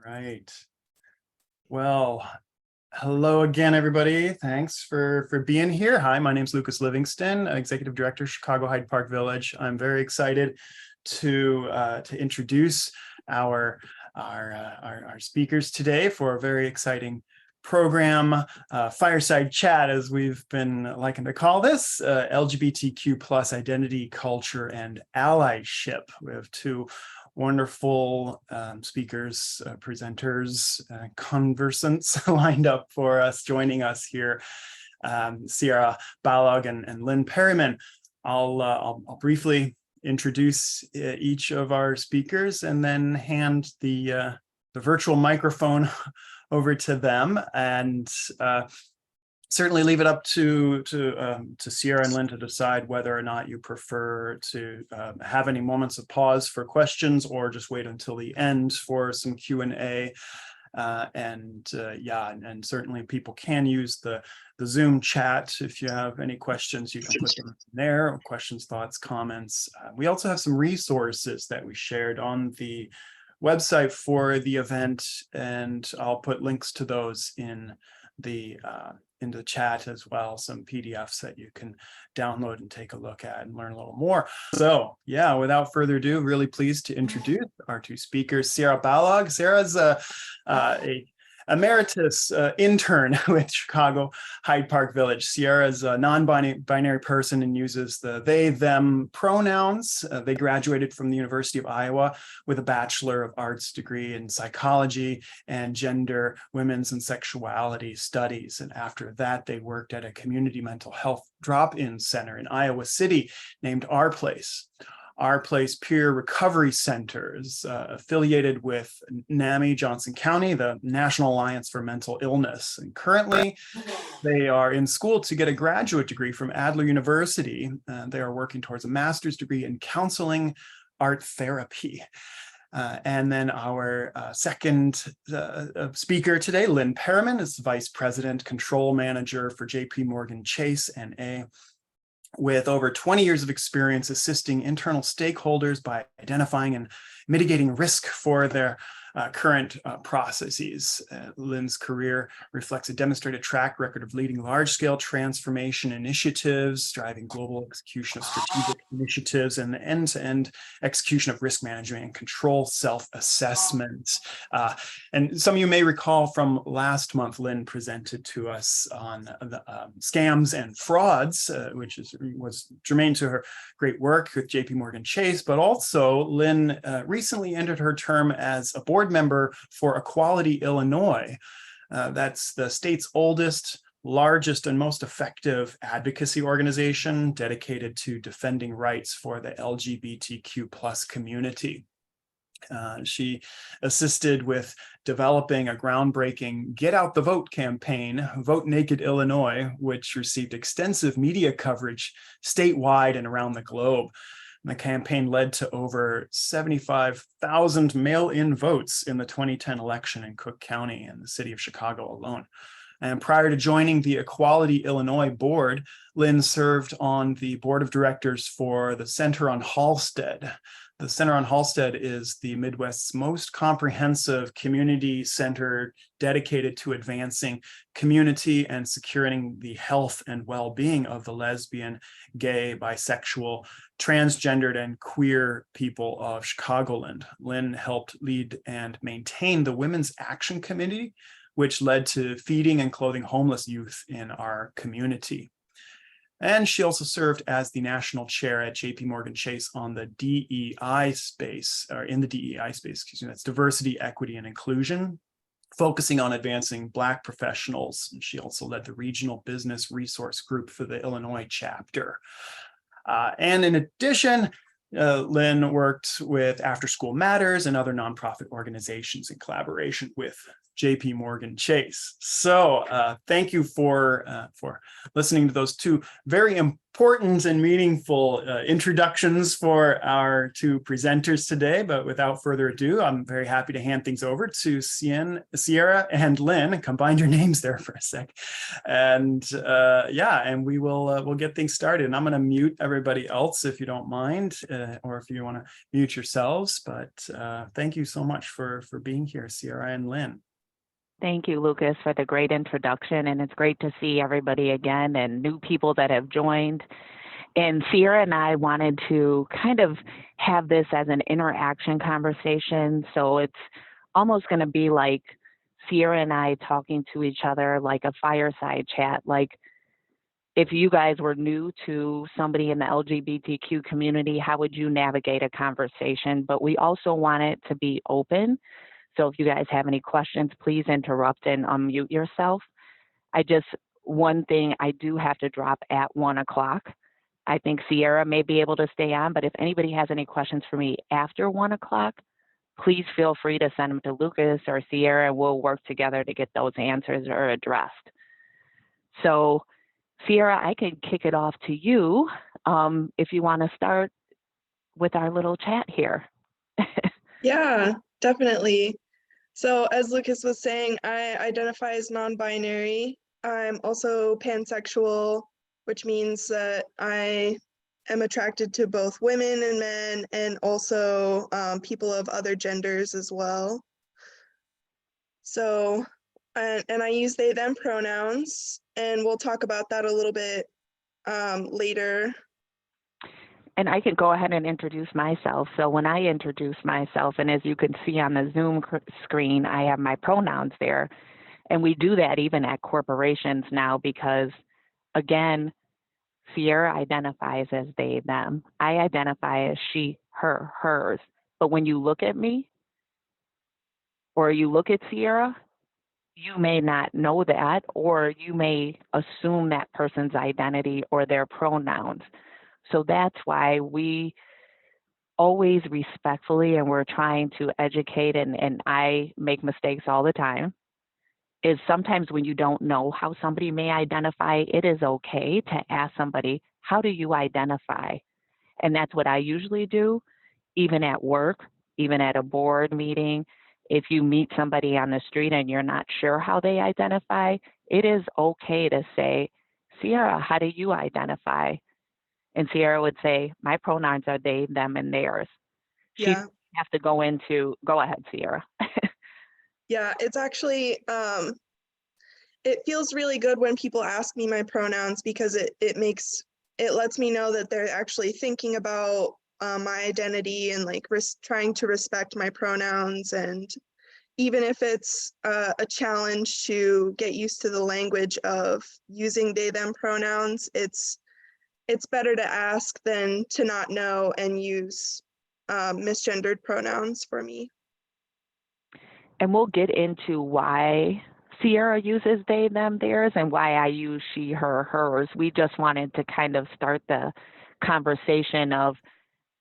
Right. Well, hello again, everybody. Thanks for being here. Hi, my name's Lucas Livingston, Executive Director, Chicago Hyde Park Village. I'm very excited to introduce our speakers today for a very exciting program, fireside chat, as we've been liking to call this, LGBTQ plus identity, culture, and allyship. We have two wonderful speakers, presenters, conversants lined up for us, joining us here. Cierra Balog and Lynne Perryman. I'll briefly introduce each of our speakers and then hand the virtual microphone over to them, and certainly leave it up to Cierra and Lynne to decide whether or not you prefer to have any moments of pause for questions or just wait until the end for some Q&A. And certainly people can use the Zoom chat. If you have any questions, you can put them in there, questions, thoughts, comments. We also have some resources that we shared on the website for the event, and I'll put links to those in the chat as well, some PDFs that you can download and take a look at and learn a little more. So yeah, without further ado, really pleased to introduce our two speakers. Cierra Balog. Cierra's a emeritus intern with Chicago Hyde Park Village. Cierra is a non-binary person and uses the they, them pronouns. They graduated from the University of Iowa with a Bachelor of Arts degree in psychology and gender, women's, and sexuality studies. And after that, they worked at a community mental health drop-in center in Iowa City named Our Place. Our Place Peer Recovery Centers, affiliated with NAMI Johnson County, the National Alliance for Mental Illness. And currently, they are in school to get a graduate degree from Adler University. They are working towards a master's degree in counseling art therapy. And then our second speaker today, Lynne Perryman, is Vice President, Control Manager for JP Chase NA. With over 20 years of experience assisting internal stakeholders by identifying and mitigating risk for their current processes. Lynne's career reflects a demonstrated track record of leading large-scale transformation initiatives, driving global execution of strategic initiatives, and the end-to-end execution of risk management and control self-assessment. And some of you may recall from last month, Lynne presented to us on the scams and frauds, which was germane to her great work with JP Chase, but also Lynne recently ended her term as a board member for Equality Illinois. That's the state's oldest, largest, and most effective advocacy organization dedicated to defending rights for the LGBTQ plus community. She assisted with developing a groundbreaking Get Out the Vote campaign, Vote Naked Illinois, which received extensive media coverage statewide and around the globe. The campaign led to over 75,000 mail-in votes in the 2010 election in Cook County and the city of Chicago alone. And prior to joining the Equality Illinois board, Lynne served on the board of directors for the Center on Halstead. The Center on Halstead is the Midwest's most comprehensive community center dedicated to advancing community and securing the health and well-being of the lesbian, gay, bisexual, transgendered, and queer people of Chicagoland. Lynne helped lead and maintain the Women's Action Committee, which led to feeding and clothing homeless youth in our community. And she also served as the national chair at JP Chase on the DEI space, or in the DEI space, excuse me, that's diversity, equity, and inclusion, focusing on advancing Black professionals. And she also led the regional business resource group for the Illinois chapter. And in addition, Lynne worked with After School Matters and other nonprofit organizations in collaboration with JP Morgan Chase. So thank you for listening to those two very important and meaningful introductions for our two presenters today. But without further ado, I'm very happy to hand things over to Cierra and Lynne. Combine your names there for a sec. And and we'll get things started. And I'm going to mute everybody else if you don't mind, or if you want to mute yourselves. But thank you so much for being here, Cierra and Lynne. Thank you, Lucas, for the great introduction. And it's great to see everybody again and new people that have joined. And Cierra and I wanted to kind of have this as an interaction conversation. So it's almost going to be like Cierra and I talking to each other like a fireside chat. Like if you guys were new to somebody in the LGBTQ community, how would you navigate a conversation? But we also want it to be open. So if you guys have any questions, please interrupt and unmute yourself. One thing I do have to drop at 1 o'clock. I think Cierra may be able to stay on, but if anybody has any questions for me after 1 o'clock, please feel free to send them to Lucas or Cierra, and we'll work together to get those answers or addressed. So Cierra, I can kick it off to you if you want to start with our little chat here. Yeah, definitely. So as Lucas was saying, I identify as non-binary. I'm also pansexual, which means that I am attracted to both women and men, and also people of other genders as well. So, and I use they, them pronouns, and we'll talk about that a little bit later. And I can go ahead and introduce myself. So when I introduce myself, and as you can see on the Zoom screen, I have my pronouns there. And we do that even at corporations now because, again, Cierra identifies as they, them. I identify as she, her, hers. But when you look at me or you look at Cierra, you may not know that, or you may assume that person's identity or their pronouns. So that's why we always respectfully, and we're trying to educate, and I make mistakes all the time, is sometimes when you don't know how somebody may identify, it is okay to ask somebody, how do you identify? And that's what I usually do, even at work, even at a board meeting. If you meet somebody on the street and you're not sure how they identify, it is okay to say, Cierra, how do you identify? And Cierra would say, my pronouns are they, them, and theirs. She'd have to go ahead, Cierra. Yeah, it's actually, it feels really good when people ask me my pronouns because it lets me know that they're actually thinking about my identity and like trying to respect my pronouns. And even if it's a challenge to get used to the language of using they, them pronouns, it's better to ask than to not know and use misgendered pronouns for me. And we'll get into why Cierra uses they, them, theirs, and why I use she, her, hers. We just wanted to kind of start the conversation of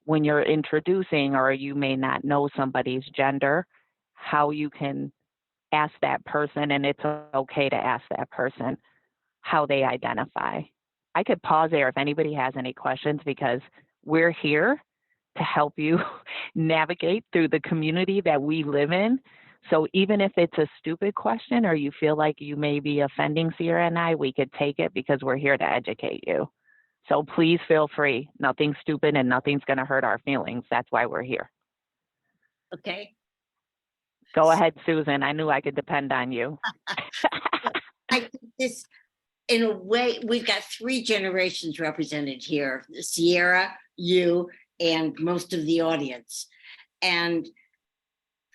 when you're introducing, or you may not know somebody's gender, how you can ask that person, and it's okay to ask that person how they identify. I could pause there if anybody has any questions, because we're here to help you navigate through the community that we live in. So even if it's a stupid question or you feel like you may be offending Cierra and I, we could take it because we're here to educate you. So please feel free. Nothing's stupid and nothing's going to hurt our feelings. That's why we're here. Okay. Go ahead, Susan. I knew I could depend on you. I think this, in a way, we've got 3 generations represented here: Cierra, you, and most of the audience. And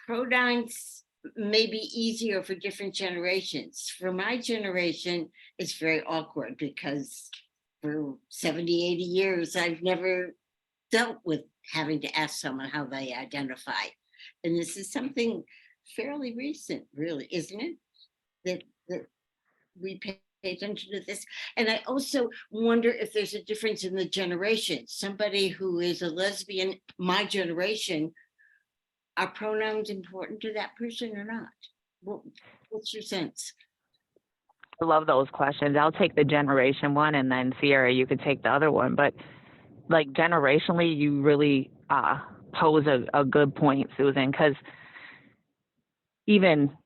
pronouns may be easier for different generations. For my generation, it's very awkward because for 70, 80 years, I've never dealt with having to ask someone how they identify. And this is something fairly recent, really, isn't it? That we pay attention to this. And I also wonder if there's a difference in the generation. Somebody who is a lesbian, my generation, are pronouns important to that person or not? What's your sense? I love those questions. I'll take the generation one, and then Cierra, you could take the other one. But like generationally, you really pose a good point, Susan, because even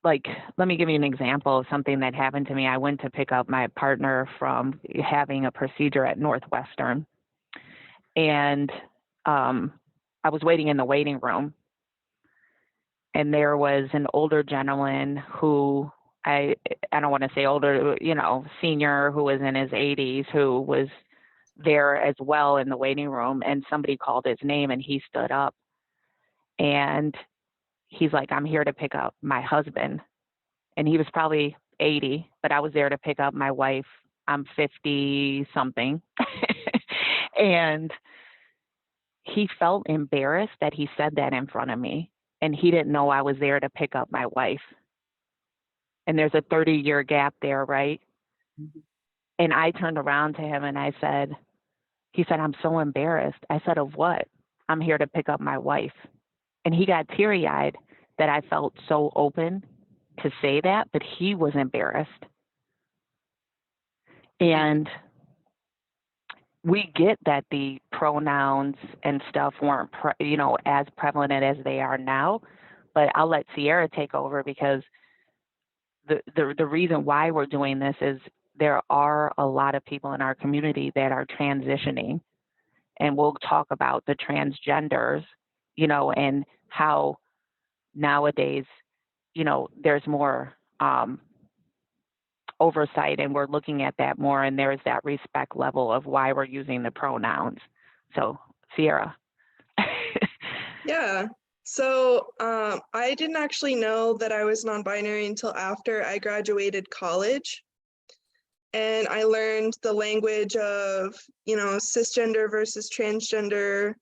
like, let me give you an example of something that happened to me. I went to pick up my partner from having a procedure at Northwestern, and I was waiting in the waiting room, and there was an older gentleman who I don't want to say older, senior, who was in his 80s, who was there as well in the waiting room, and somebody called his name and he stood up and he's like, I'm here to pick up my husband. And he was probably 80, but I was there to pick up my wife. I'm 50 something. And he felt embarrassed that he said that in front of me. And he didn't know I was there to pick up my wife. And there's a 30-year gap there, right? Mm-hmm. And I turned around to him and I said, he said, I'm so embarrassed. I said, of what? I'm here to pick up my wife. And he got teary-eyed that I felt so open to say that, but he was embarrassed. And we get that the pronouns and stuff weren't, as prevalent as they are now, but I'll let Cierra take over, because the reason why we're doing this is there are a lot of people in our community that are transitioning, and we'll talk about the transgenders, and how nowadays, there's more oversight, and we're looking at that more, and there's that respect level of why we're using the pronouns. So, Cierra. Yeah. So I didn't actually know that I was non-binary until after I graduated college. And I learned the language of, cisgender versus transgender,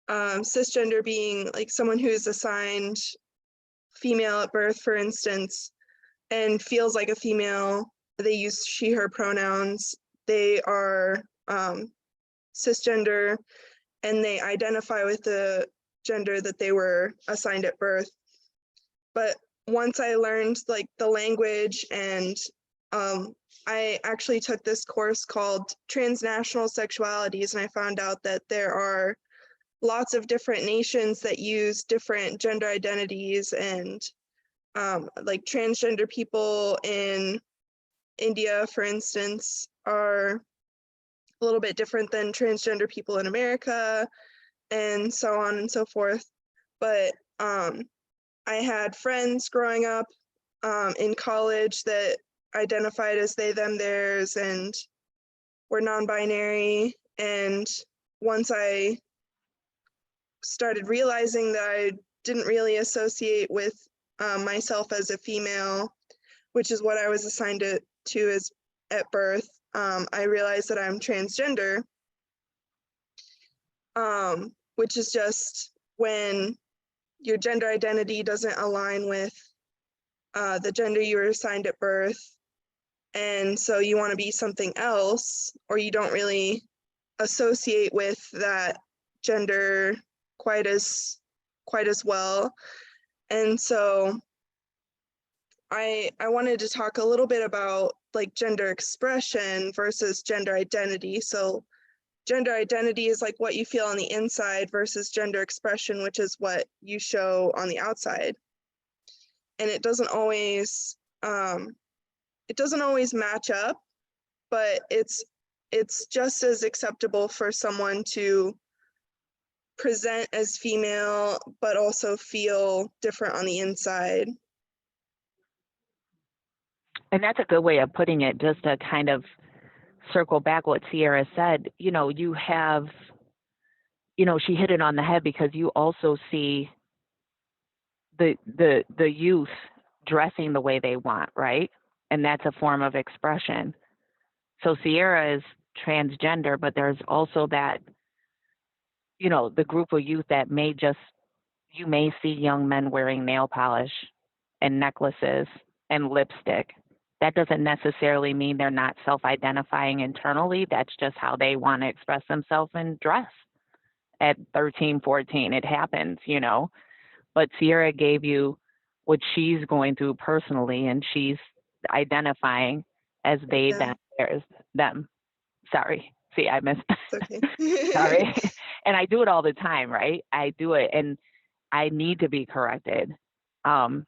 cisgender being like someone who is assigned female at birth, for instance, and feels like a female. They use she, her pronouns. They are cisgender, and they identify with the gender that they were assigned at birth. But once I learned like the language, and I actually took this course called Transnational Sexualities, and I found out that there are lots of different nations that use different gender identities, and like transgender people in India, for instance, are a little bit different than transgender people in America, and so on and so forth. But I had friends growing up in college that identified as they, them, theirs, and were non-binary. And once I started realizing that I didn't really associate with myself as a female, which is what I was assigned to as at birth, I realized that I'm transgender, which is just when your gender identity doesn't align with the gender you were assigned at birth, and so you want to be something else, or you don't really associate with that gender quite as well. And so I wanted to talk a little bit about like gender expression versus gender identity. So gender identity is like what you feel on the inside, versus gender expression, which is what you show on the outside. And it doesn't always match up, but it's just as acceptable for someone to present as female but also feel different on the inside. And that's a good way of putting it, just to kind of circle back what Cierra said. You have, she hit it on the head, because you also see the youth dressing the way they want, right? And that's a form of expression. So Cierra is transgender, but there's also that, the group of youth that you may see young men wearing nail polish and necklaces and lipstick. That doesn't necessarily mean they're not self-identifying internally. That's just how they want to express themselves and dress at 13, 14. It happens, But Cierra gave you what she's going through personally, and she's identifying as they, Yeah. them, theirs, them. Sorry. See, I missed. It's okay. Sorry. And I do it all the time, right? I do it and I need to be corrected. And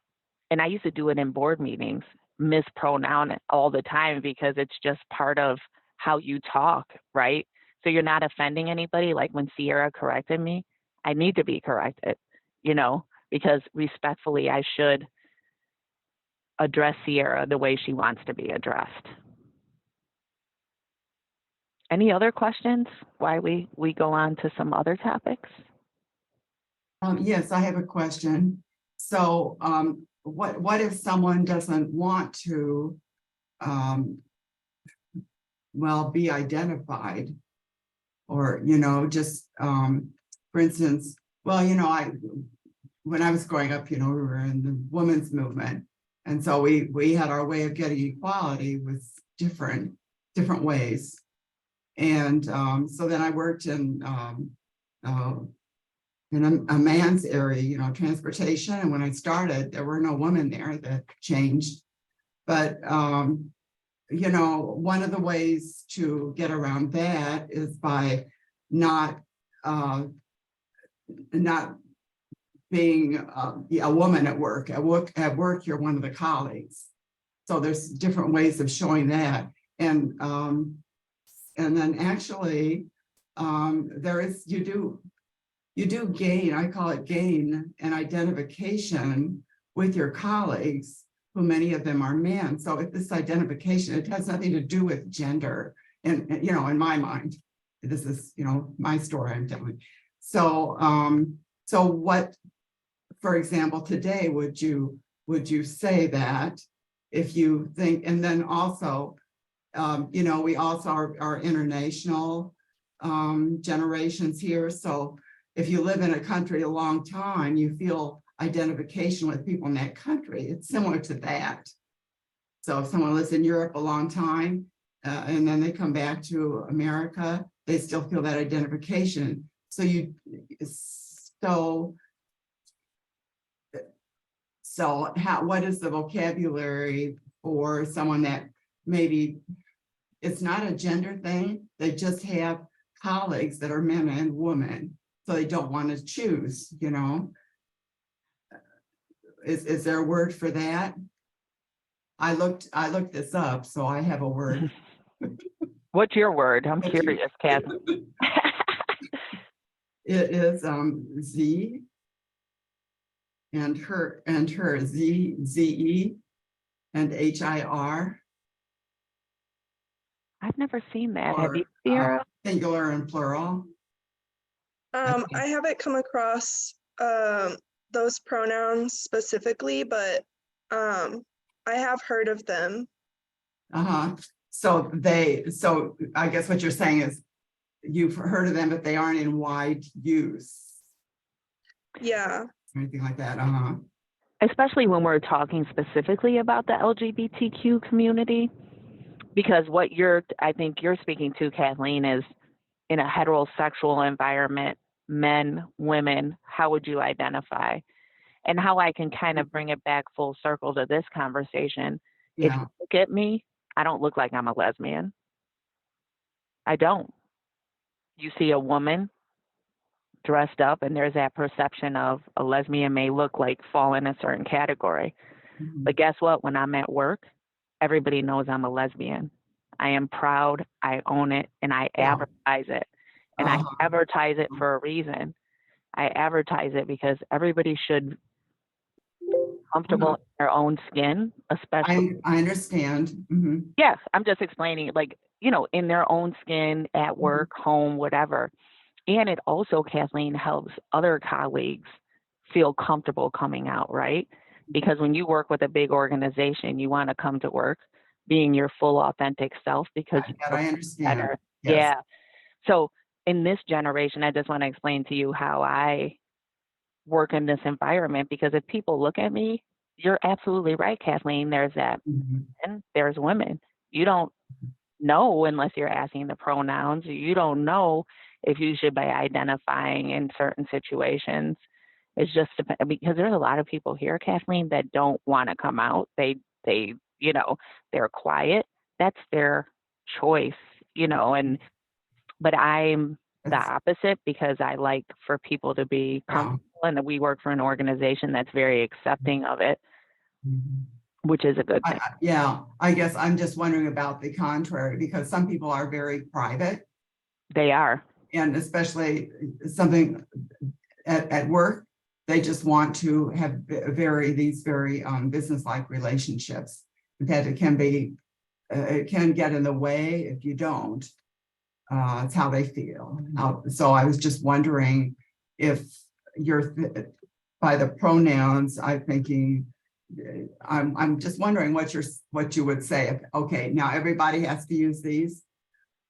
I used to do it in board meetings, mispronoun all the time because it's just part of how you talk, right? So you're not offending anybody. Like when Cierra corrected me, I need to be corrected, you know, because respectfully, I should address Cierra the way she wants to be addressed. Any other questions? Why we go on to some other topics? Yes, I have a question. So what if someone doesn't want to well, be identified, or, you know, just for instance, well, you know, when I was growing up, you know, we were in the women's movement, and so we had our way of getting equality with different ways. And so then I worked in a man's area, you know, transportation. And when I started, there were no women there. That changed. But, you know, one of the ways to get around that is by not being a woman at work. At work, you're one of the colleagues. So there's different ways of showing that. And then actually, you do gain, I call it gain, an identification with your colleagues, who many of them are men. So if this identification, it has nothing to do with gender. And you know, in my mind, this is, you know, my story I'm telling. So, so what, for example, today, would you say that if you think, and then also, you know, we also are international generations here. So if you live in a country a long time, you feel identification with people in that country. It's similar to that. So if someone lives in Europe a long time and then they come back to America, they still feel that identification. So what is the vocabulary for someone that maybe it's not a gender thing, they just have colleagues that are men and women, so they don't want to choose, you know? Is there a word for that? I looked this up, so I have a word. What's your word? I'm curious, Kathleen. It is Z and her Z-E and HIR. I've never seen that. Or, Have you, Cierra? Singular and plural. I haven't come across those pronouns specifically, but I have heard of them. So I guess what you're saying is you've heard of them, but they aren't in wide use. Yeah. Or anything like that. Especially when we're talking specifically about the LGBTQ community, because what I think you're speaking to, Kathleen, is in a heterosexual environment, men, women, how would you identify? And how I can kind of bring it back full circle to this conversation. Yeah. If you look at me, I don't look like I'm a lesbian. I don't. You see a woman dressed up, and there's that perception of a lesbian may look like fall in a certain category. Mhm. But guess what? When I'm at work, everybody knows I'm a lesbian. I am proud, I own it, and I advertise it. And I advertise it for a reason. I advertise it because everybody should be comfortable in their own skin, especially. I understand. Yes, I'm just explaining, like, you know, in their own skin, at work, home, whatever. And it also, Kathleen, helps other colleagues feel comfortable coming out, right? Because when you work with a big organization, you want to come to work being your full authentic self because I understand. better. Yes. Yeah. So in this generation, I just want to explain to you how I work in this environment, because if people look at me, you're absolutely right, Kathleen. There's that and there's women. You don't know unless you're asking the pronouns. You don't know if you should be identifying in certain situations. It's just because there's a lot of people here, Kathleen, that don't want to come out. They, you know, they're quiet. That's their choice, you know, but I'm the opposite because I like for people to be comfortable, and that we work for an organization that's very accepting of it, which is a good thing. I guess I'm just wondering about the contrary, because some people are very private. They are. And especially something at work, they just want to have these very business-like relationships, that it can get in the way if you don't. It's how they feel. So I was just wondering if you're by the pronouns. I'm just wondering what you would say. Okay, now everybody has to use these,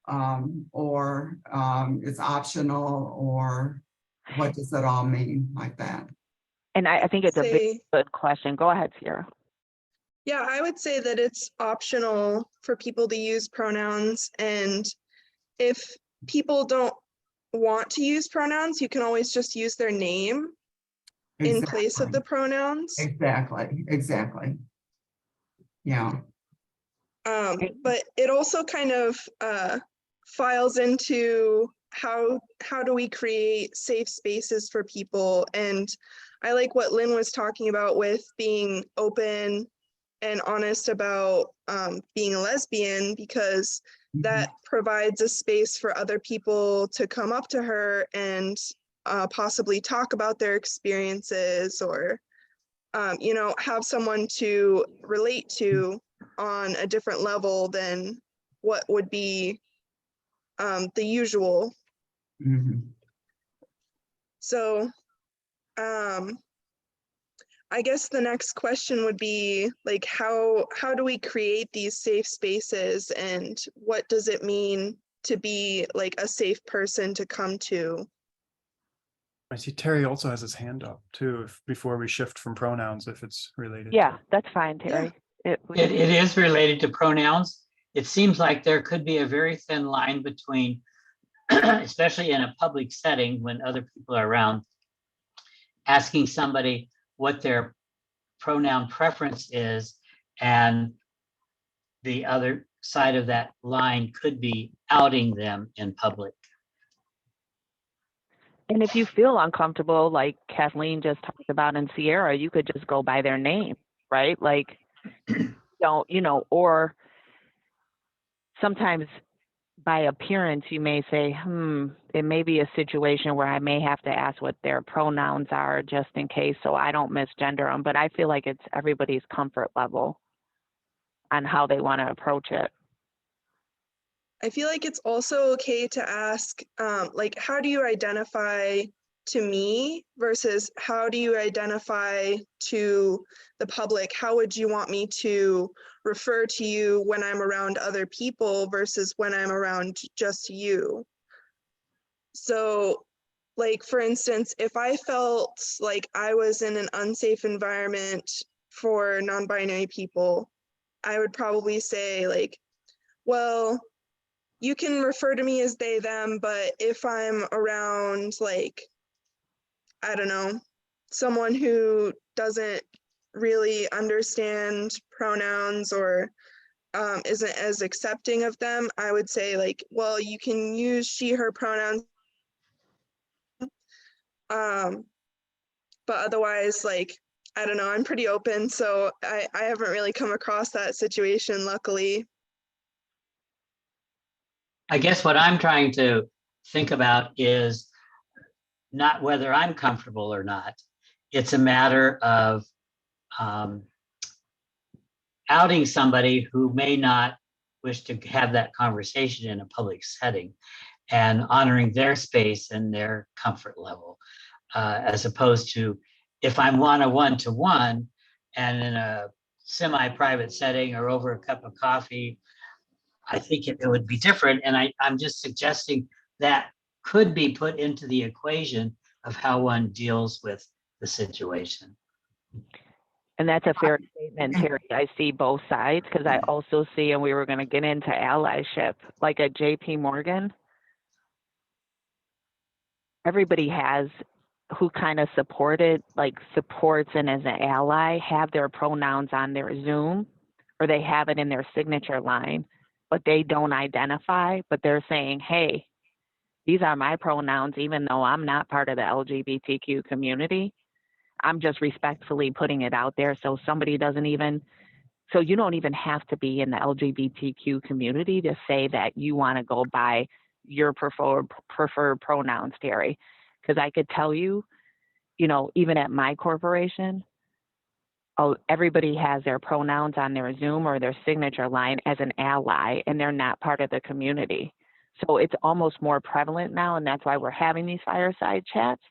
or it's optional, or what does it all mean, like that? And I think it's a very good question. Go ahead, Cierra. Yeah, I would say that it's optional for people to use pronouns, and if people don't want to use pronouns, you can always just use their name in place of the pronouns. Exactly. Yeah. But it also kind of files into how do we create safe spaces for people. And I like what Lynne was talking about with being open and honest about being a lesbian, because that provides a space for other people to come up to her and possibly talk about their experiences, or you know, have someone to relate to on a different level than what would be the usual. So I guess the next question would be, like, how do we create these safe spaces, and what does it mean to be like a safe person to come to? I see Terry also has his hand up too, before we shift from pronouns, if it's related. Yeah, that's fine, Terry. Yeah. It is related to pronouns. It seems like there could be a very thin line between, especially in a public setting when other people are around, asking somebody what their pronoun preference is, and the other side of that line could be outing them in public. And if you feel uncomfortable, like Kathleen just talked about in Cierra, you could just go by their name, right? Like, don't, you know, or sometimes by appearance, you may say, it may be a situation where I may have to ask what their pronouns are just in case, so I don't misgender them. But I feel like it's everybody's comfort level on how they want to approach it. I feel like it's also okay to ask, like, how do you identify to me versus how do you identify to the public? How would you want me to refer to you when I'm around other people versus when I'm around just you? So, like, for instance, if I felt like I was in an unsafe environment for non-binary people, I would probably say, like, well, you can refer to me as they, them, but if I'm around, like, I don't know, someone who doesn't really understand pronouns or isn't as accepting of them, I would say, like, well, you can use she, her pronouns. But otherwise, like, I don't know, I'm pretty open, so I haven't really come across that situation, luckily. I guess what I'm trying to think about is not whether I'm comfortable or not. It's a matter of outing somebody who may not wish to have that conversation in a public setting, and honoring their space and their comfort level, as opposed to if I'm on a one-to-one and in a semi-private setting or over a cup of coffee, I think it would be different. And I'm just suggesting that could be put into the equation of how one deals with the situation. And that's a fair statement, Terry. I see both sides, because I also see, and we were going to get into allyship, like at JP Morgan, everybody has who kind of supports and as an ally have their pronouns on their Zoom, or they have it in their signature line, but they don't identify, but they're saying, hey, these are my pronouns, even though I'm not part of the LGBTQ community. I'm just respectfully putting it out there so somebody doesn't even, so you don't even have to be in the LGBTQ community to say that you want to go by your preferred pronouns, Terry. Because I could tell you, you know, even at my corporation, everybody has their pronouns on their Zoom or their signature line as an ally, and they're not part of the community. So it's almost more prevalent now, and that's why we're having these fireside chats,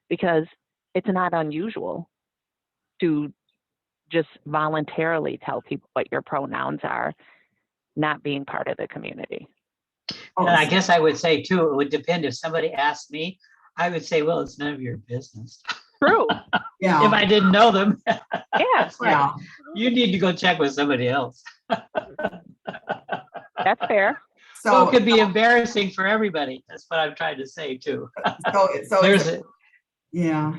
because it's not unusual to just voluntarily tell people what your pronouns are, not being part of the community. And I guess I would say too, it would depend. If somebody asked me, I would say, well, it's none of your business. True. Yeah. If I didn't know them. Yeah. That's right. Yeah. You need to go check with somebody else. That's fair. So it could be embarrassing for everybody. That's what I'm trying to say too. So There's it. yeah.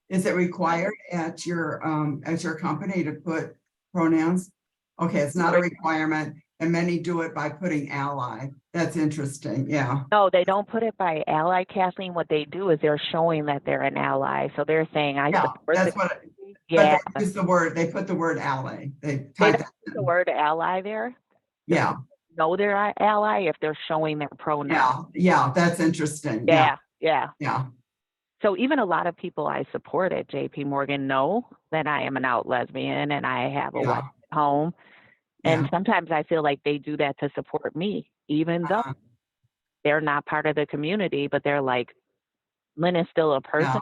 Is it required at your company to put pronouns? Okay, it's not a requirement, and many do it by putting ally. That's interesting. Yeah. No, they don't put it by ally, Kathleen. What they do is they're showing that they're an ally. So they're saying, I support that's the what. yeah. But they use the word. They put the word ally. They They type don't put the word ally there. Yeah. Know they're an ally if they're showing their pronouns. Yeah. Yeah. That's interesting. Yeah. Yeah. Yeah. Yeah. So even a lot of people I support at JP Morgan know that I am an out lesbian and I have a wife at home. And sometimes I feel like they do that to support me, even though they're not part of the community, but they're like, Lynne is still a person.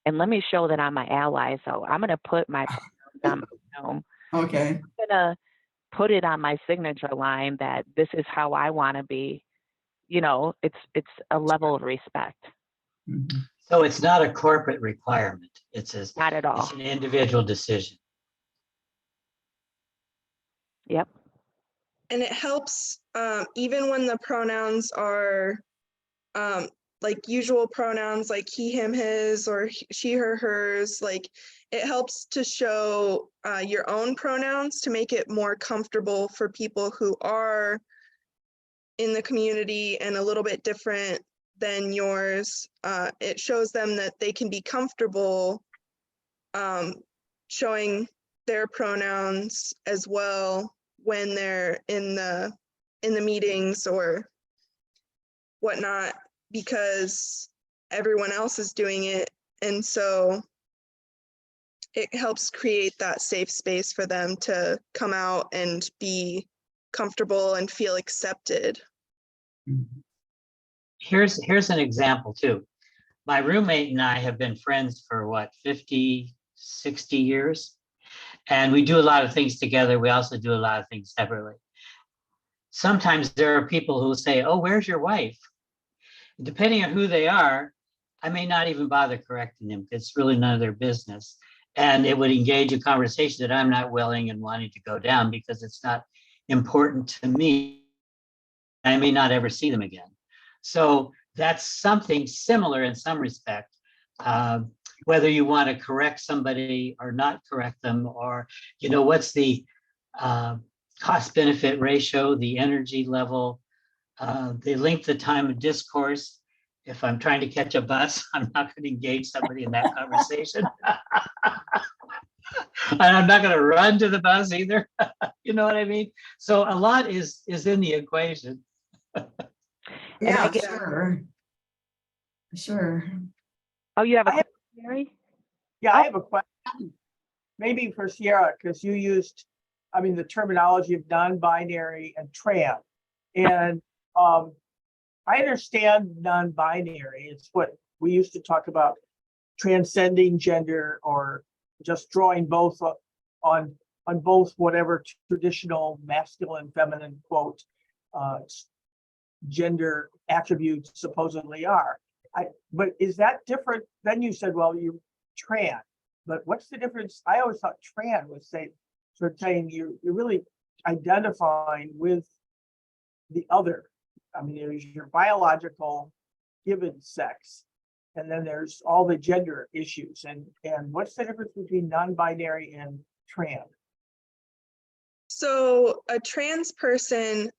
And let me show that I'm an ally. So I'm going to put my pronouns on my Zoom. Okay. I'm going to put it on my signature line that this is how I want to be. You know, it's a level of respect. Mm-hmm. So it's not a corporate requirement. Not at all. It's an individual decision. Yep. And it helps even when the pronouns are like usual pronouns like he, him, his, or she, her, hers. Like it helps to show your own pronouns to make it more comfortable for people who are in the community and a little bit different than yours. It shows them that they can be comfortable showing their pronouns as well when they're in the meetings or whatnot, because everyone else is doing it. And so it helps create that safe space for them to come out and be comfortable and feel accepted. Here's an example too. My roommate and I have been friends for what, 50, 60 years? And we do a lot of things together. We also do a lot of things separately. Sometimes there are people who say, oh, where's your wife? Depending on who they are, I may not even bother correcting them. It's really none of their business. And it would engage a conversation that I'm not willing and wanting to go down because it's not important to me. I may not ever see them again. So that's something similar in some respect. Whether you want to correct somebody or not correct them, or, you know, what's the cost benefit ratio, the energy level, the length of time of discourse. If I'm trying to catch a bus, I'm not going to engage somebody in that conversation. And I'm not going to run to the bus either. You know what I mean? So a lot is in the equation. Yeah, sure. Sure. Oh, you have a question, Mary? Yeah, I have a question. Maybe for Cierra, because you used, I mean, the terminology of non-binary and trans. And I understand non-binary. It's what we used to talk about, transcending gender or just drawing both on both whatever traditional masculine, feminine, quote, gender attributes supposedly are. But is that different? Then you said, well, you're trans, but what's the difference? I always thought trans was saying you're really identifying with the other. I mean, there's your biological given sex, And then there's all the gender issues. And what's the difference between non-binary and trans? So a trans person,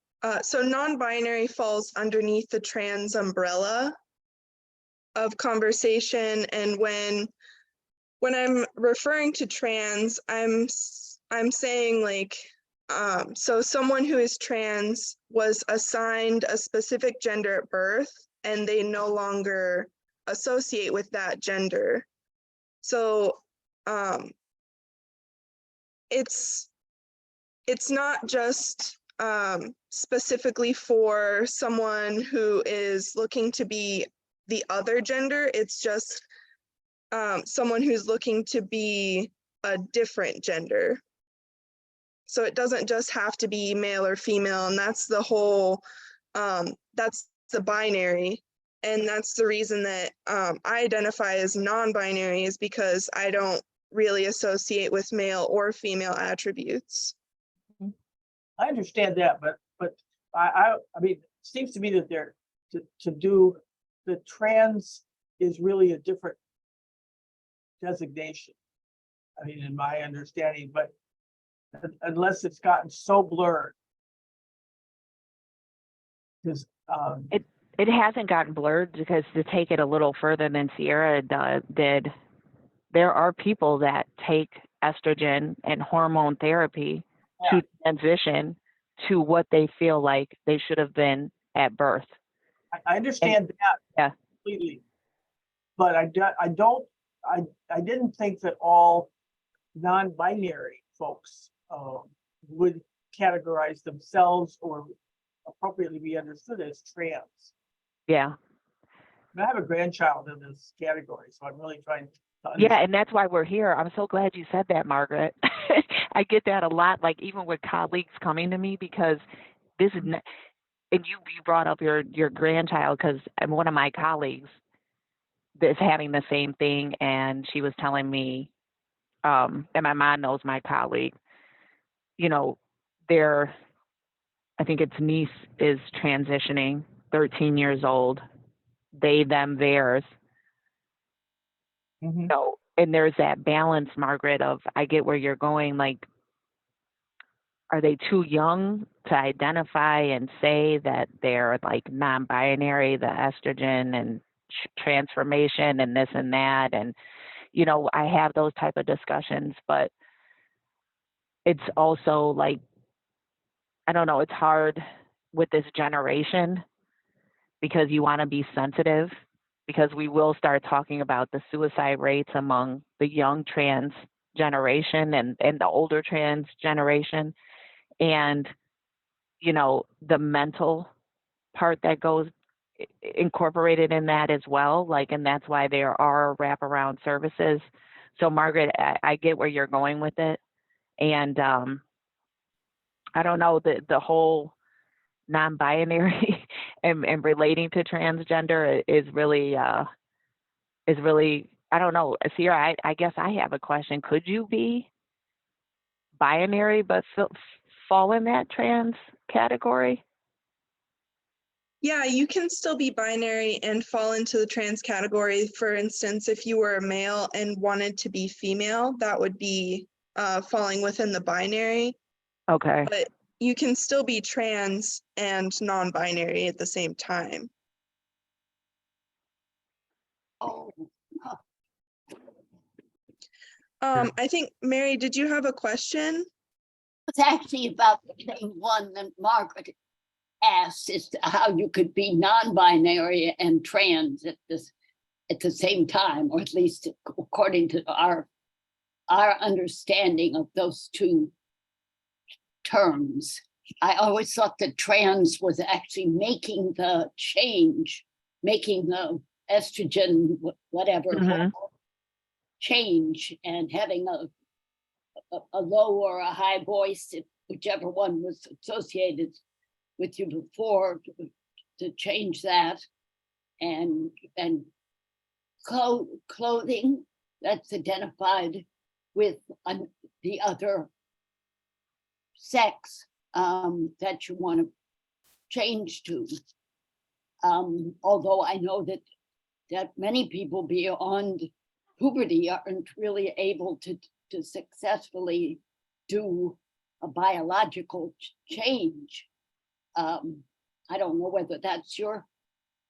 so non-binary falls underneath the trans umbrella of conversation. And when I'm referring to trans, I'm saying like, so someone who is trans was assigned a specific gender at birth and they no longer associate with that gender. So it's not just specifically for someone who is looking to be the other gender. It's just someone who's looking to be a different gender. So it doesn't just have to be male or female, and that's the whole, that's the binary. And that's the reason that I identify as non-binary, is because I don't really associate with male or female attributes. I understand that, but I mean, it seems to me that they're to do the trans is really a different designation. I mean, in my understanding, but unless it's gotten so blurred. Because it hasn't gotten blurred, because to take it a little further than Cierra did, there are people that take estrogen and hormone therapy to transition to what they feel like they should have been at birth. I understand that completely, but I didn't think that all non-binary folks would categorize themselves or appropriately be understood as trans. Yeah. I have a grandchild in this category, so I'm really trying to understand. Yeah, and that's why we're here. I'm so glad you said that, Margaret. I get that a lot, like even with colleagues coming to me, because this is, and you brought up your grandchild, because one of my colleagues is having the same thing, and she was telling me, and my mom knows my colleague, you know, I think its niece is transitioning, 13 years old, they, them, theirs. Mm-hmm. So, and there's that balance, Margaret, of I get where you're going, like, are they too young to identify and say that they're like non-binary, the estrogen and transformation and this and that? And, you know, I have those type of discussions, but it's also like, I don't know, it's hard with this generation because you want to be sensitive, because we will start talking about the suicide rates among the young trans generation and the older trans generation. And, you know, the mental part that goes incorporated in that as well. Like, and that's why there are wraparound services. So Margaret, I get where you're going with it. And I don't know, the whole non-binary and relating to transgender is really, I don't know. Cierra, I guess I have a question. Could you be binary but fall in that trans category? Yeah, you can still be binary and fall into the trans category. For instance, if you were a male and wanted to be female, that would be falling within the binary. Okay. But you can still be trans and non-binary at the same time. Oh, I think, Mary, did you have a question? it's actually about the same one that Margaret asked, as to how you could be non-binary and trans at the same time, or at least according to our understanding of those two terms. I always thought that trans was actually making the change, making the estrogen, whatever, change, and having a low or a high voice, whichever one was associated with you before, to change that, and clothing that's identified with the other sex that you want to change to. Although I know that that many people beyond puberty aren't really able to successfully do a biological change. I don't know whether that's your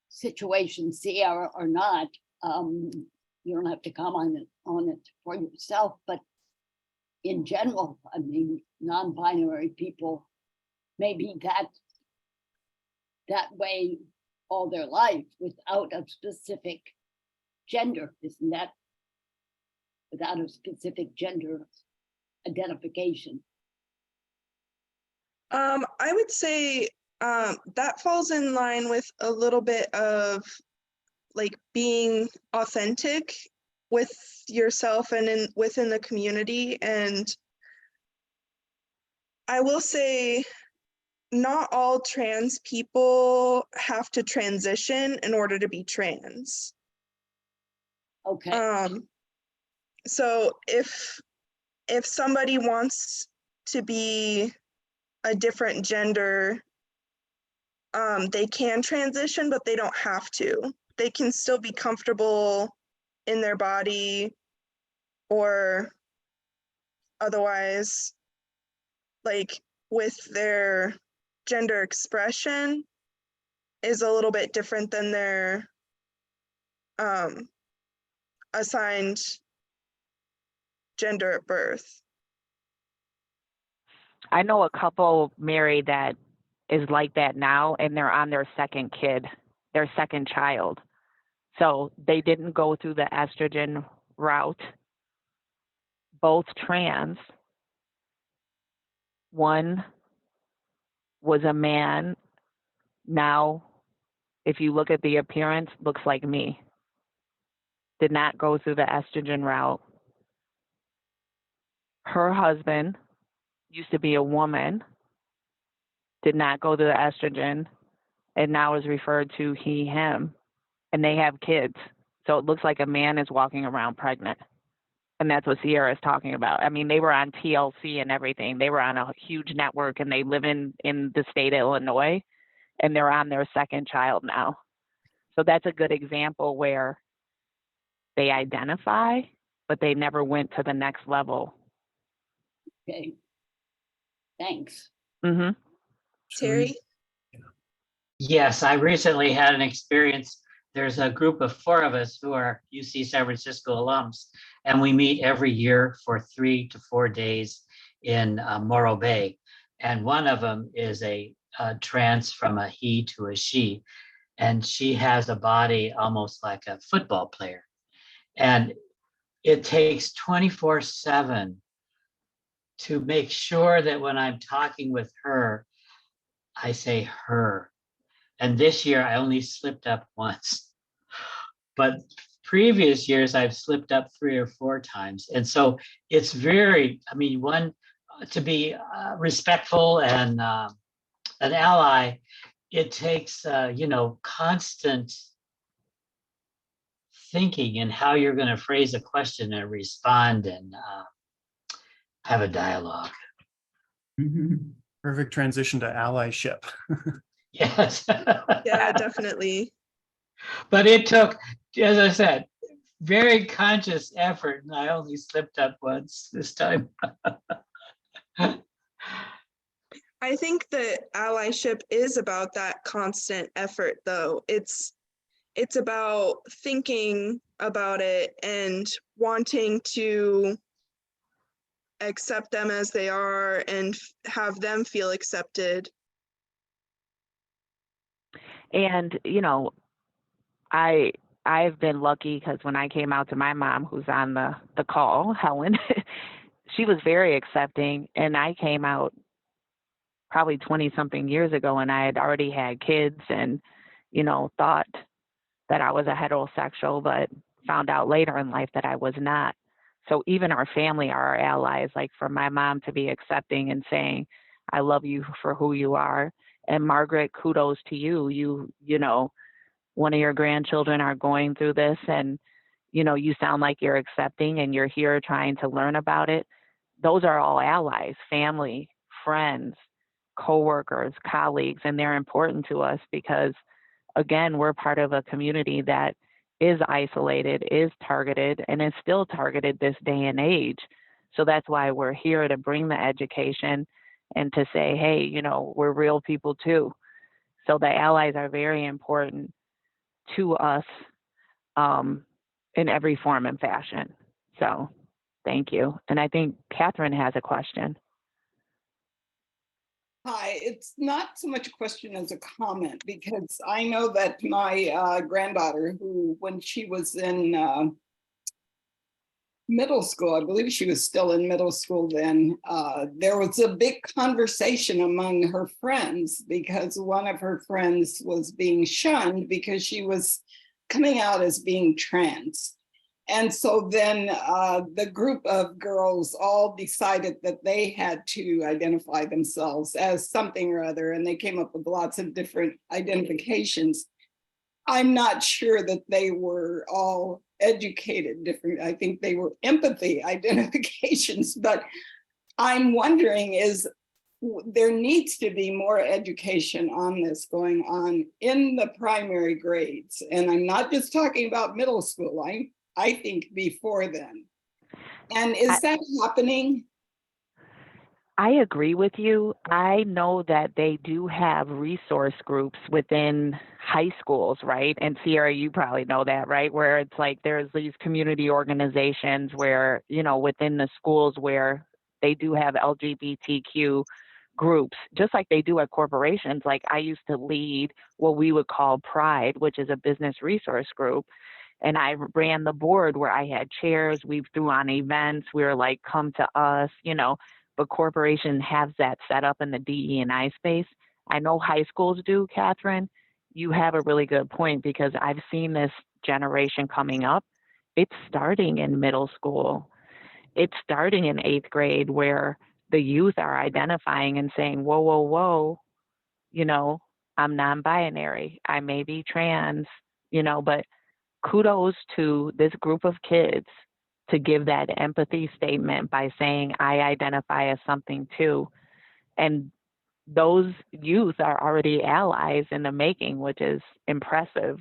situation, Cierra, or not. You don't have to comment on it for yourself, but in general, I mean, non-binary people may be that way all their life without a specific gender, isn't that? Without a specific gender identification. I would say that falls in line with a little bit of like being authentic with yourself and within the community. And I will say not all trans people have to transition in order to be trans. Okay. So if somebody wants to be a different gender, they can transition, but they don't have to. They can still be comfortable in their body, or otherwise, like with their gender expression is a little bit different than their assigned gender at birth. I know a couple married that is like that now, and they're on their second kid, their second child. So they didn't go through the estrogen route. Both trans. One was a man. Now, if you look at the appearance, looks like me. Did not go through the estrogen route. Her husband used to be a woman, did not go through the estrogen, and now is referred to he, him, and they have kids. So it looks like a man is walking around pregnant. And that's what Cierra is talking about. I mean, they were on TLC and everything. They were on a huge network, and they live in the state of Illinois, and they're on their second child now. So that's a good example where they identify, but they never went to the next level. Okay. Thanks. Mm-hmm. Terry? Yes, I recently had an experience. There's a group of 4 of us who are UC San Francisco alums, and we meet every year for 3 to 4 days in Morro Bay. And one of them is a trans from a he to a she, and she has a body almost like a football player. And it takes 24/7 to make sure that when I'm talking with her, I say her. And this year I only slipped up once, but previous years I've slipped up 3 or 4 times. And so it's very, I mean, one, to be respectful and an ally, it takes, constant thinking in how you're going to phrase a question and respond and have a dialogue. Perfect transition to allyship. Yes. Yeah, definitely. But it took, as I said, very conscious effort, and I only slipped up once this time. I think that allyship is about that constant effort, though. It's about thinking about it and wanting to accept them as they are and have them feel accepted. And, I've been lucky because when I came out to my mom, who's on the call, Helen, she was very accepting. And I came out probably 20-something years ago, and I had already had kids and, thought that I was a heterosexual, but found out later in life that I was not. So even our family are our allies, like for my mom to be accepting and saying, I love you for who you are. And Margaret, kudos to you. You know, one of your grandchildren are going through this, and, you sound like you're accepting and you're here trying to learn about it. Those are all allies, family, friends, coworkers, colleagues, and they're important to us because, again, we're part of a community that is isolated, is targeted, and is still targeted this day and age. So that's why we're here to bring the education and to say, hey, you know, we're real people too. So the allies are very important to us in every form and fashion. So thank you. And I think Catherine has a question. Hi, it's not so much a question as a comment, because I know that my granddaughter, who when she was in middle school, I believe she was still in middle school then, there was a big conversation among her friends because one of her friends was being shunned because she was coming out as being trans. And so then the group of girls all decided that they had to identify themselves as something or other, and they came up with lots of different identifications. I'm not sure that they were all educated different. I think they were empathy identifications, but I'm wondering there needs to be more education on this going on in the primary grades. And I'm not just talking about middle school. I think before then. And is that happening? I agree with you. I know that they do have resource groups within high schools, right? And Cierra, you probably know that, right? Where it's like there's these community organizations where, you know, within the schools where they do have LGBTQ groups, just like they do at corporations. Like I used to lead what we would call Pride, which is a business resource group. And I ran the board where I had chairs, we threw on events, we were like, come to us, you know, but corporation has that set up in the DE&I space. I know high schools do, Catherine. You have a really good point because I've seen this generation coming up. It's starting in middle school. It's starting in 8th grade where the youth are identifying and saying, whoa, whoa, whoa, you know, I'm non-binary, I may be trans, you know, but kudos to this group of kids to give that empathy statement by saying, I identify as something too. And those youth are already allies in the making, which is impressive.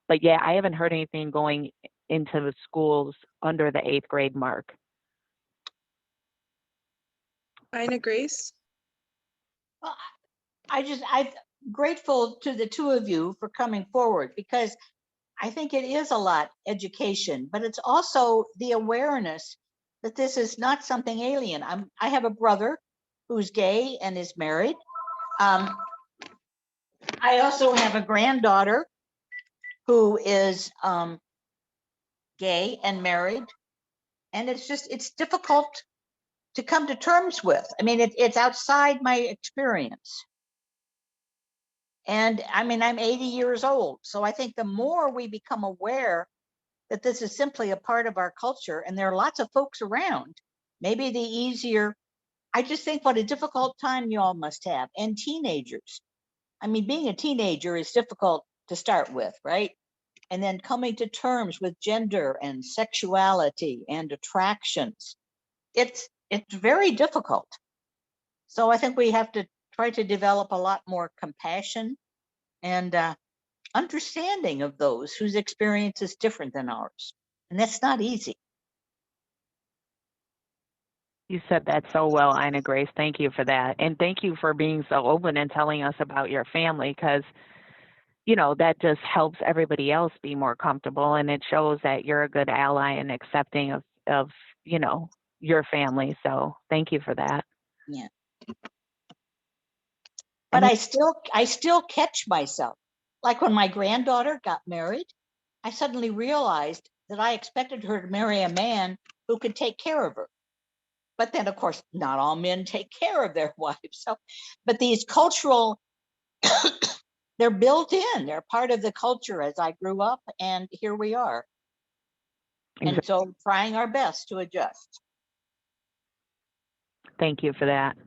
But yeah, I haven't heard anything going into the schools under the 8th grade mark. Ina Grace? Well, I'm grateful to the two of you for coming forward because I think it is a lot education, but it's also the awareness that this is not something alien. I have a brother who's gay and is married. I also have a granddaughter who is gay and married. And it's difficult to come to terms with. I mean, it's outside my experience. And I mean, I'm 80 years old. So I think the more we become aware that this is simply a part of our culture, and there are lots of folks around, maybe the easier, I just think what a difficult time you all must have, and teenagers. I mean, being a teenager is difficult to start with, right? And then coming to terms with gender and sexuality and attractions. It's very difficult. So I think we have to try to develop a lot more compassion and understanding of those whose experience is different than ours. And that's not easy. You said that so well, Ina Grace. Thank you for that. And thank you for being so open and telling us about your family, because, you know, that just helps everybody else be more comfortable. And it shows that you're a good ally and accepting of you know, your family. So thank you for that. Yeah. But I still catch myself. Like when my granddaughter got married, I suddenly realized that I expected her to marry a man who could take care of her. But then, of course, not all men take care of their wives. So, but these cultural, they're built in. They're part of the culture as I grew up, and here we are. And so trying our best to adjust. Thank you for that,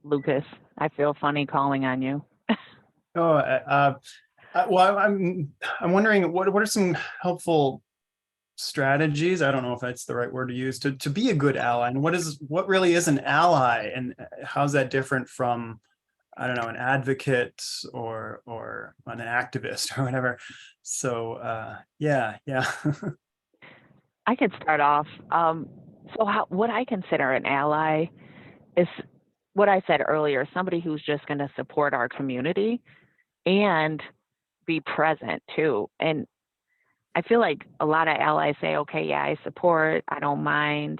Lucas. I feel funny calling on you. Well, I'm wondering what are some helpful strategies? I don't know if that's the right word to use to be a good ally, and what really is an ally, and how's that different from I don't know, an advocate or an activist or whatever. So yeah. I could start off. What I consider an ally is what I said earlier, somebody who's just going to support our community and be present too. And I feel like a lot of allies say, okay, yeah, I support, I don't mind,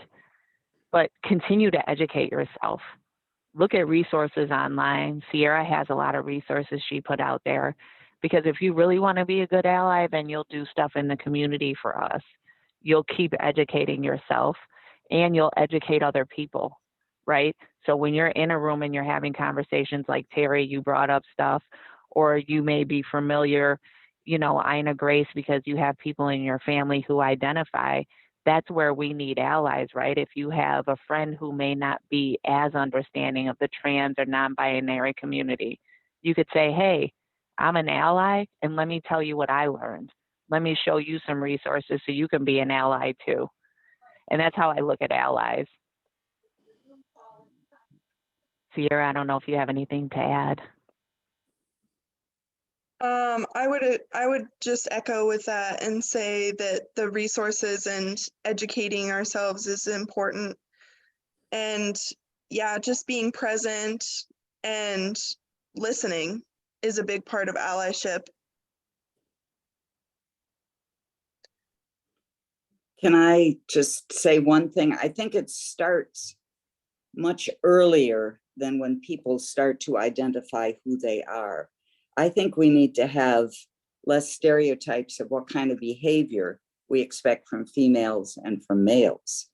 but continue to educate yourself. Look at resources online. Cierra has a lot of resources she put out there, because if you really want to be a good ally, then you'll do stuff in the community for us. You'll keep educating yourself and you'll educate other people, right? So when you're in a room and you're having conversations like Terry, you brought up stuff, or you may be familiar, Ina Grace, because you have people in your family who identify. That's where we need allies, right? If you have a friend who may not be as understanding of the trans or non-binary community, you could say, hey, I'm an ally, and let me tell you what I learned. Let me show you some resources so you can be an ally too. And that's how I look at allies. Cierra, I don't know if you have anything to add. I would just echo with that and say that the resources and educating ourselves is important. And yeah, just being present and listening is a big part of allyship. Can I just say one thing? I think it starts much earlier than when people start to identify who they are. I think we need to have less stereotypes of what kind of behavior we expect from females and from males.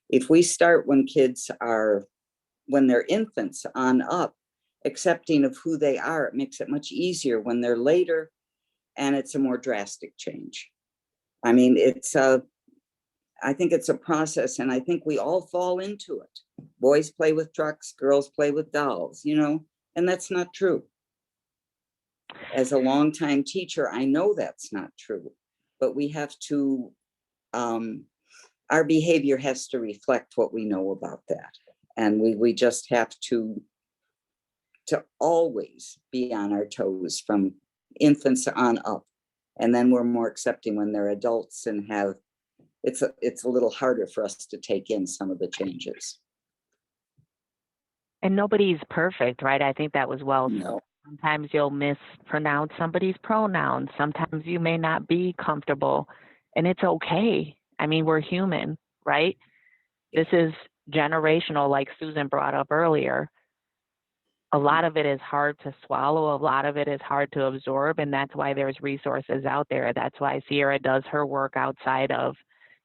If we start when they're infants on up, accepting of who they are, it makes it much easier when they're later, and it's a more drastic change. I mean, I think it's a process, and I think we all fall into it. Boys play with trucks, girls play with dolls, and that's not true. As a longtime teacher, I know that's not true, but we have to, our behavior has to reflect what we know about that. And we just have to always be on our toes from infants on up. And then we're more accepting when they're adults and it's a little harder for us to take in some of the changes. And nobody's perfect, right? I think that was well said. No. Sometimes you'll mispronounce somebody's pronouns. Sometimes you may not be comfortable, and it's okay. I mean, we're human, right? This is generational, like Susan brought up earlier. A lot of it is hard to swallow. A lot of it is hard to absorb, and that's why there's resources out there. That's why Cierra does her work outside of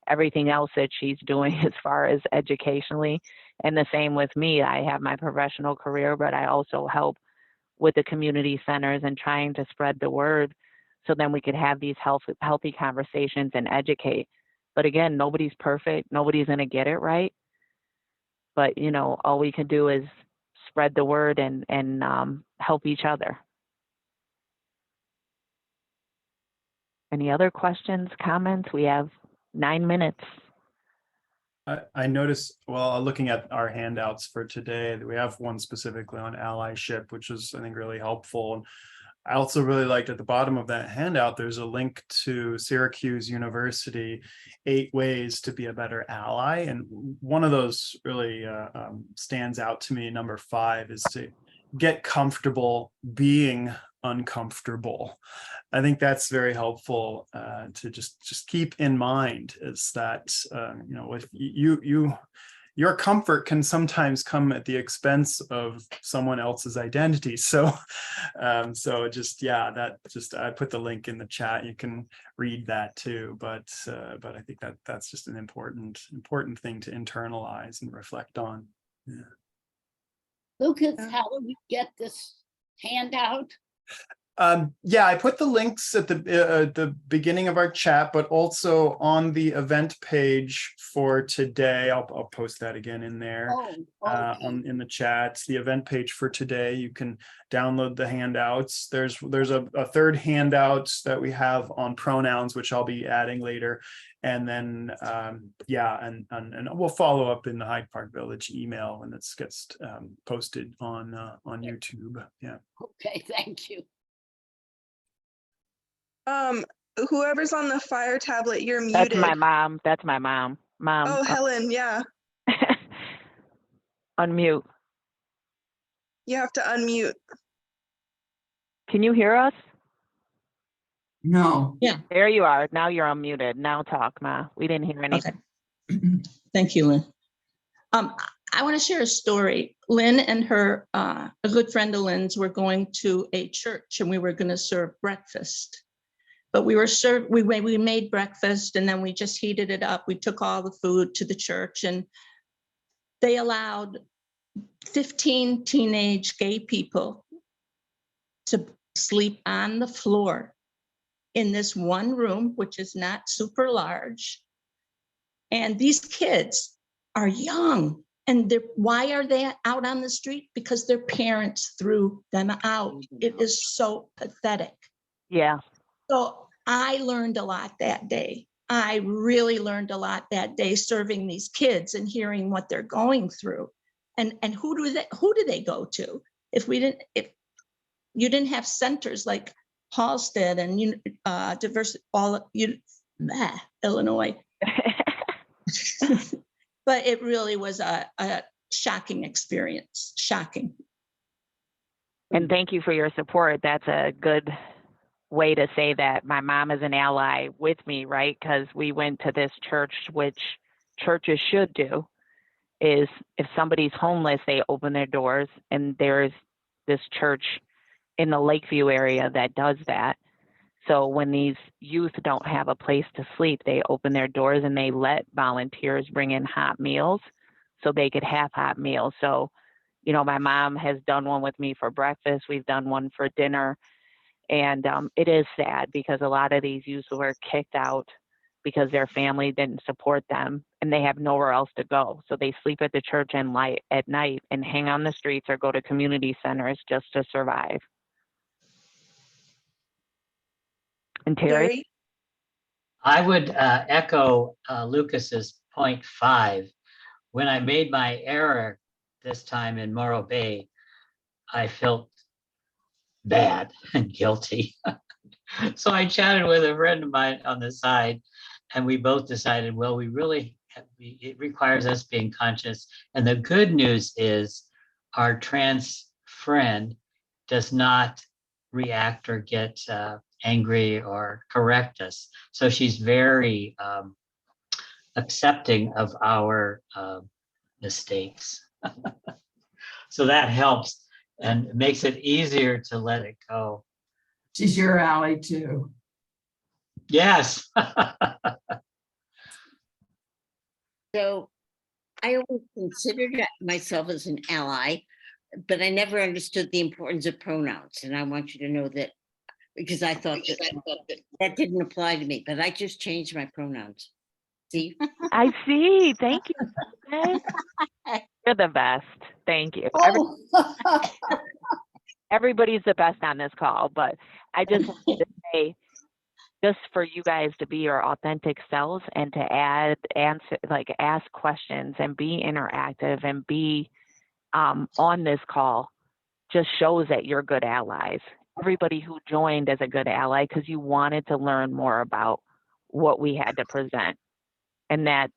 everything else that she's doing as far as educationally. And the same with me. I have my professional career, but I also help with the community centers and trying to spread the word so then we could have these healthy conversations and educate. But again, nobody's perfect. Nobody's going to get it right. But, all we can do is spread the word and help each other. Any other questions, comments? We have 9 minutes. I noticed, well, looking at our handouts for today, that we have one specifically on allyship, which is, I think, really helpful. And I also really liked at the bottom of that handout, there's a link to Syracuse University, 8 ways to be a better ally. And one of those really stands out to me. Number 5 is to get comfortable being uncomfortable. I think that's very helpful to just keep in mind, is that if your comfort can sometimes come at the expense of someone else's identity. So I put the link in the chat. You can read that too. But I think that's just an important thing to internalize and reflect on. Yeah. Lucas, how do we get this handout? Yeah, I put the links at the beginning of our chat, but also on the event page for today. I'll post that again in there. Oh, In the chat, the event page for today. You can download the handouts. There's a third handout that we have on pronouns, which I'll be adding later. And then yeah, and we'll follow up in the Hyde Park Village email when this gets posted on YouTube. Yeah. okay, thank you. Whoever's on the fire tablet, you're That's muted. my mom. That's my mom. Mom, Oh, Helen, yeah. unmute. You have to unmute. Can you hear us? No. There you are. Now you're unmuted. Now talk, Ma. We didn't hear anything. Okay. Thank you, Lynn. I want to share a story. Lynn and her, a good friend of Lynn's, were going to a church and we were going to serve breakfast. But we made breakfast and then we just heated it up. We took all the food to the church and they allowed 15 teenage gay people to sleep on the floor in this one room, which is not super large. And these kids are young. And why are they out on the street? Because their parents threw them out. It is so pathetic. Yeah. So I learned a lot that day. I really learned a lot that day serving these kids and hearing what they're going through. And who do they go to? If you didn't have centers like Halstead and Illinois. But it really was a shocking experience. Shocking. And thank you for your support. That's a good way to say that my mom is an ally with me, right? Because we went to this church, which churches should do, is if somebody's homeless, they open their doors, and there's this church in the Lakeview area that does that. So when these youth don't have a place to sleep, they open their doors and they let volunteers bring in hot meals so they could have hot meals. So, you know, my mom has done one with me for breakfast. We've done one for dinner. And it is sad because a lot of these youth were kicked out because their family didn't support them and they have nowhere else to go. So they sleep at the church at night and hang on the streets or go to community centers just to survive. And Terry? I would echo Lucas's point 5. When I made my error this time in Morro Bay, I felt bad and guilty. So I chatted with a friend of mine on the side, and we both decided, well, it requires us being conscious. And the good news is our trans friend does not react or get angry or correct us. So she's very accepting of our mistakes. So that helps and makes it easier to let it go. She's your ally too. Yes. So I always considered myself as an ally, but I never understood the importance of pronouns. And I want you to know that, because I thought that didn't apply to me, but I just changed my pronouns. See? I see. Thank you. You're the best. Thank you. Oh. Everybody's the best on this call, but I just wanted to say, just for you guys to be your authentic selves and to ask questions and be interactive and be on this call just shows that you're good allies. Everybody who joined is a good ally because you wanted to learn more about what we had to present. And that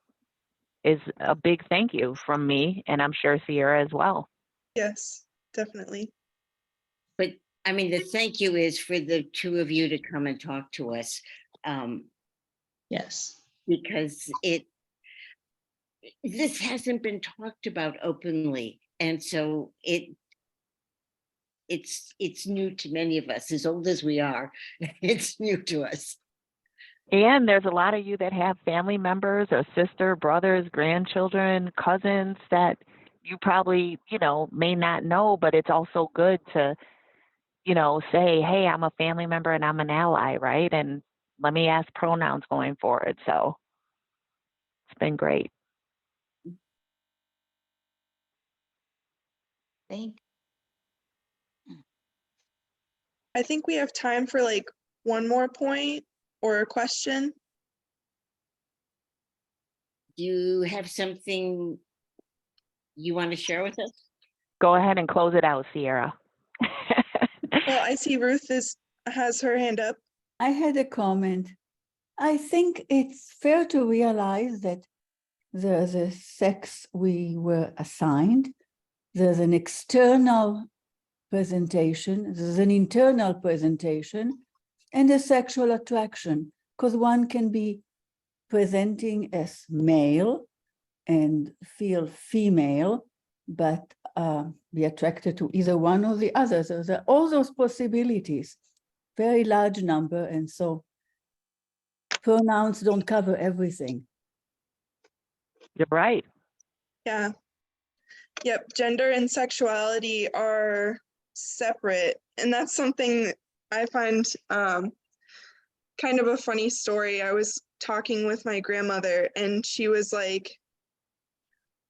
is a big thank you from me, and I'm sure Cierra as well. Yes, definitely. But I mean, the thank you is for the two of you to come and talk to us. Yes. Because this hasn't been talked about openly. And so it's new to many of us, as old as we are. It's new to us. And there's a lot of you that have family members or sister, brothers, grandchildren, cousins that you probably, may not know, but it's also good to, say, hey, I'm a family member and I'm an ally, right? And let me ask pronouns going forward. So it's been great. Thank I think we have time for like one more point or a question. Do you have something you want to share with us? Go ahead and close it out, Cierra. Well, I see Ruth has her hand up. I had a comment. I think it's fair to realize that there's a sex we were assigned. There's an external presentation, there's an internal presentation, and a sexual attraction, because one can be presenting as male and feel female, but be attracted to either one or the other. So there are all those possibilities, very large number, and so pronouns don't cover everything. You're right. Yeah. Yep. Gender and sexuality are separate. And that's something I find kind of a funny story. I was talking with my grandmother and she was like,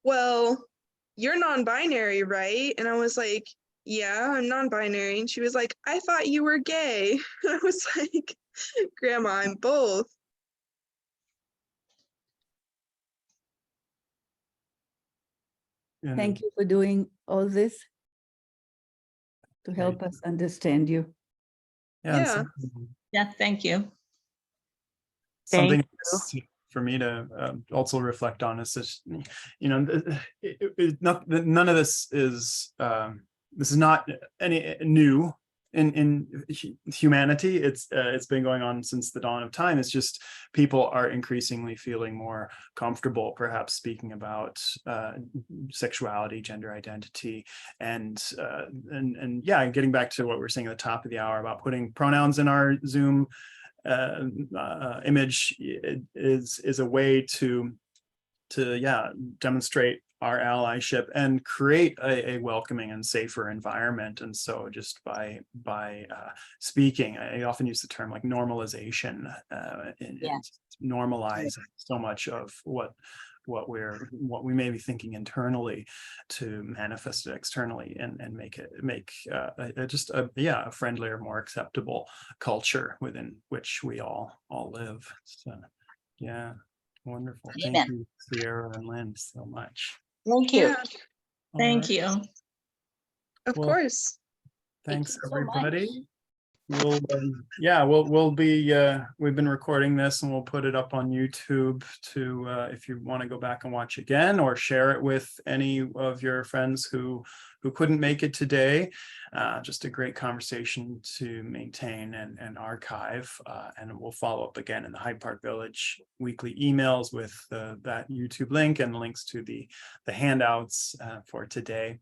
well, you're non-binary, right? And I was like, yeah, I'm non-binary. And she was like, I thought you were gay. And I was like, Grandma, I'm both. Thank you for doing all this to help us understand you. Yeah. Yeah, thank you. Something for me to also reflect on is just, none of this is not any new in humanity. It's been going on since the dawn of time. It's just people are increasingly feeling more comfortable, perhaps speaking about sexuality, gender identity, and yeah, getting back to what we were saying at the top of the hour about putting pronouns in our Zoom image is a way to demonstrate our allyship and create a welcoming and safer environment. And so just by speaking, I often use the term like normalization, normalize so much of what we may be thinking internally to manifest it externally and make a friendlier, more acceptable culture within which we all live. So yeah, wonderful. Amen. Thank you, Cierra and Lynne, so much. Thank you. Yeah, Thank you. of course. Thanks, Thank you so everybody. We'll be we've been recording this and we'll put it up on YouTube to if you want to go back and watch again or share it with any of your friends who couldn't make it today. Just a great conversation to maintain and archive, and we'll follow up again in the Hyde Park Village weekly emails with that YouTube link and links to the handouts for today.